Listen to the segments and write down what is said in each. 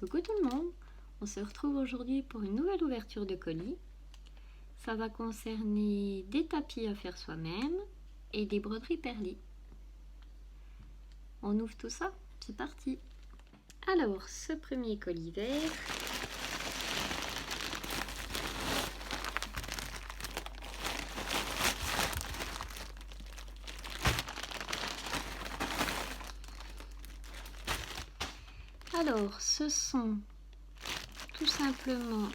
Coucou tout le monde, on se retrouve aujourd'hui pour une nouvelle ouverture de colis. Ça va concerner des tapis à faire soi-même et des broderies perlées. On ouvre tout ça, c'est parti. Alors, ce premier colis vert, alors ce sont tout simplement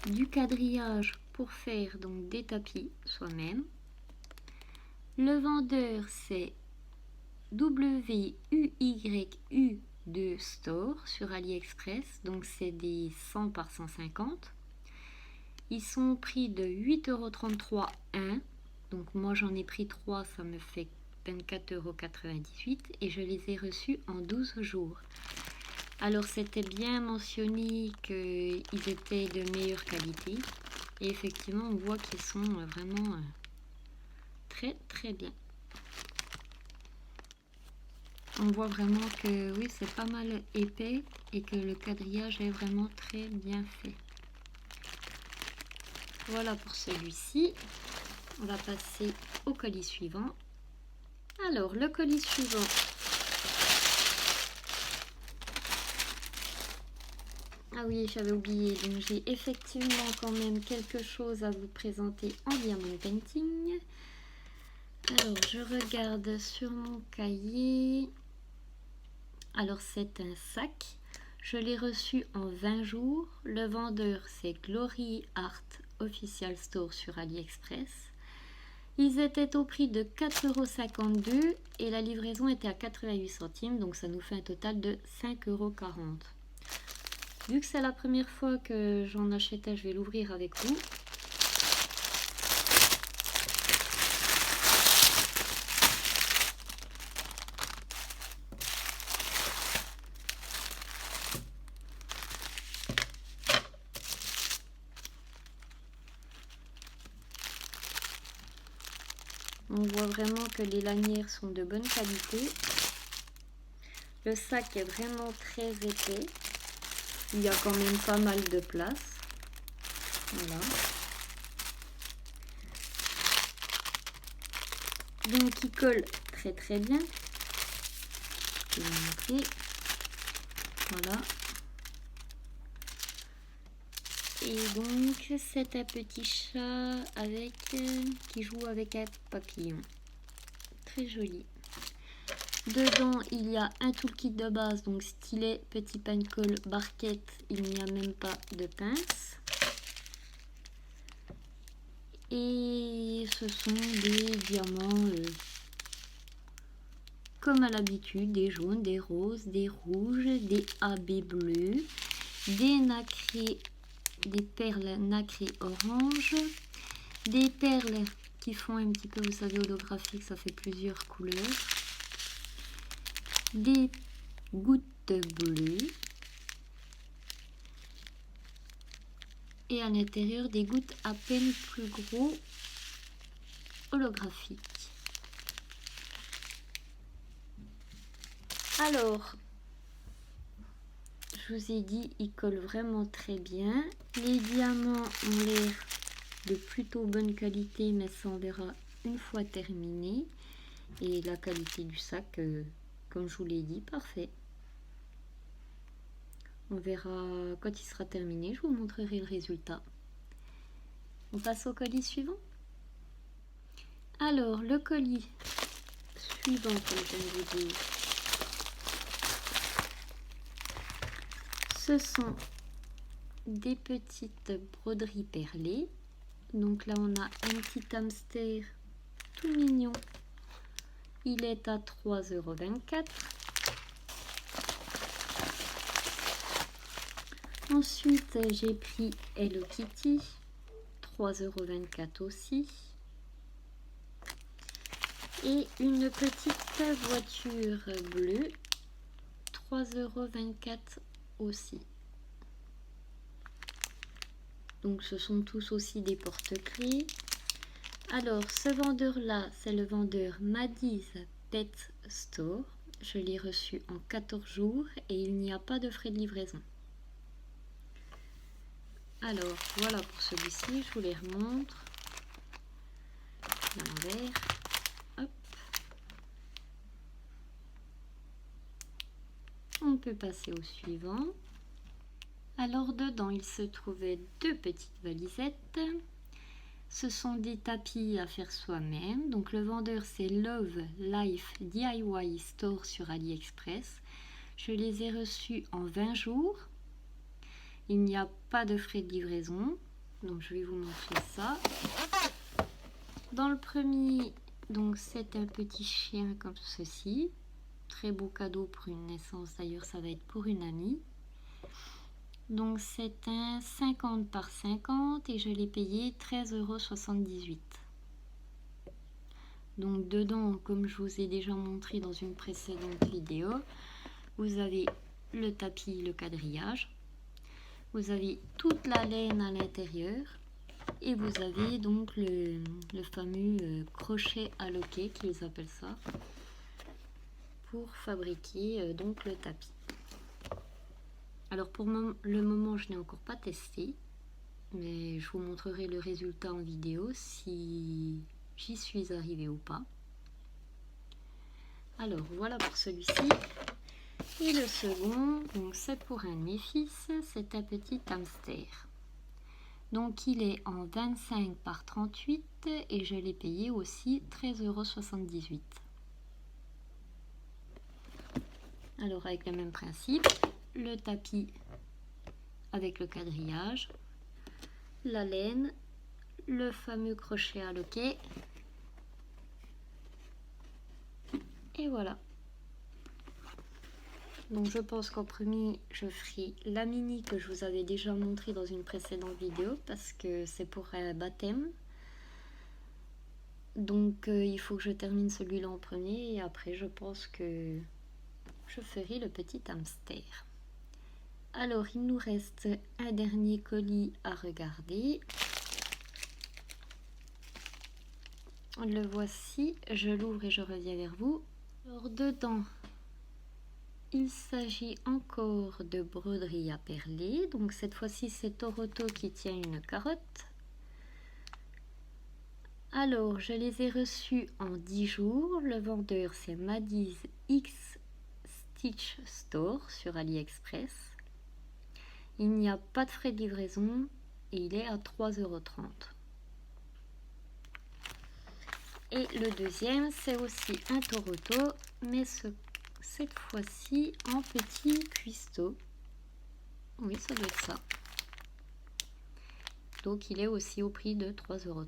du quadrillage pour faire donc des tapis soi-même. Le vendeur c'est WUYU de Store sur AliExpress, donc c'est des 100 par 150. Ils sont au prix de 8,33 € un, donc moi j'en ai pris 3, ça me fait 24,98 € et je les ai reçus en 12 jours. Alors c'était bien mentionné qu'ils étaient de meilleure qualité et effectivement on voit qu'ils sont vraiment très très bien. On voit vraiment que oui, c'est pas mal épais et que le quadrillage est vraiment très bien fait. Voilà pour celui-ci. On va passer au colis suivant. Alors, le colis suivant. Ah oui, j'avais oublié. Donc, j'ai effectivement quand même quelque chose à vous présenter en diamond painting. Alors, je regarde sur mon cahier. Alors, c'est un sac. Je l'ai reçu en 20 jours. Le vendeur, c'est Glory Art Official Store sur AliExpress. Ils étaient au prix de 4,52 € et la livraison était à 88 centimes. Donc, ça nous fait un total de 5,40 €. Vu que c'est la première fois que j'en achète un, je vais l'ouvrir avec vous. On voit vraiment que les lanières sont de bonne qualité. Le sac est vraiment très épais. Il y a quand même pas mal de place. Voilà. Donc il colle très très bien. Je vais vous montrer. Voilà. Et donc c'est un petit chat avec qui joue avec un papillon. Très joli. Dedans il y a un toolkit de base, donc stylet, petit paintball, barquette, il n'y a même pas de pince. Et ce sont des diamants comme à l'habitude, des jaunes, des roses, des rouges, des AB bleus, des nacrés, des perles nacrées orange, des perles qui font un petit peu, vous savez, holographique, ça fait plusieurs couleurs, des gouttes bleues et à l'intérieur des gouttes à peine plus gros holographiques. Alors, je vous ai dit, il colle vraiment très bien. Les diamants ont l'air de plutôt bonne qualité, mais ça on verra une fois terminé. Et la qualité du sac, comme je vous l'ai dit, parfait. On verra quand il sera terminé, je vous montrerai le résultat. On passe au colis suivant. Alors, le colis suivant, comme je viens de vous dire, ce sont des petites broderies perlées. Donc là, on a un petit hamster tout mignon. Il est à 3,24 €. Ensuite, j'ai pris Hello Kitty, 3,24 € aussi. Et une petite voiture bleue, 3,24 € aussi. Donc ce sont tous aussi des porte-clés. Alors ce vendeur là, c'est le vendeur Maddie's Pet Store. Je l'ai reçu en 14 jours et il n'y a pas de frais de livraison. Alors voilà pour celui-ci, je vous les remontre. L'envers. Hop. On peut passer au suivant. Alors dedans il se trouvait deux petites valisettes. Ce sont des tapis à faire soi-même. Donc le vendeur c'est Love Life DIY Store sur AliExpress. Je les ai reçus en 20 jours. Il n'y a pas de frais de livraison. Donc je vais vous montrer ça. Dans le premier, donc c'est un petit chien comme ceci. Très beau cadeau pour une naissance. D'ailleurs ça va être pour une amie. Donc c'est un 50 par 50 et je l'ai payé 13,78 €. Donc dedans, comme je vous ai déjà montré dans une précédente vidéo, vous avez le tapis, le quadrillage, vous avez toute la laine à l'intérieur et vous avez donc le fameux crochet à loquet qu'ils appellent ça pour fabriquer donc le tapis. Alors pour le moment je n'ai encore pas testé, mais je vous montrerai le résultat en vidéo si j'y suis arrivée ou pas. Alors voilà pour celui-ci. Et le second, donc c'est pour un de mes fils, c'est un petit hamster. Donc il est en 25 par 38 et je l'ai payé aussi 13,78 €. Alors avec le même principe, le tapis avec le quadrillage, la laine, le fameux crochet à loquet et voilà. Donc je pense qu'en premier je ferai la mini que je vous avais déjà montré dans une précédente vidéo parce que c'est pour un baptême. Donc il faut que je termine celui-là en premier et après je pense que je ferai le petit hamster. Alors il nous reste un dernier colis à regarder. Le voici, je l'ouvre et je reviens vers vous. Alors dedans, il s'agit encore de broderie à perler. Donc cette fois-ci c'est Toroto qui tient une carotte. Alors je les ai reçus en 10 jours. Le vendeur c'est Maddy's X Stitch Store sur AliExpress. Il n'y a pas de frais de livraison et il est à 3,30 €. Et le deuxième, c'est aussi un Toroto, mais cette fois-ci en petit cuistot. Oui, ça doit être ça. Donc il est aussi au prix de 3,30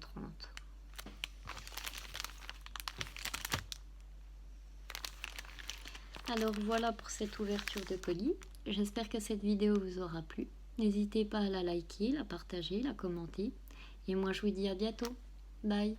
€. Alors voilà pour cette ouverture de colis. J'espère que cette vidéo vous aura plu. N'hésitez pas à la liker, la partager, la commenter. Et moi je vous dis à bientôt. Bye!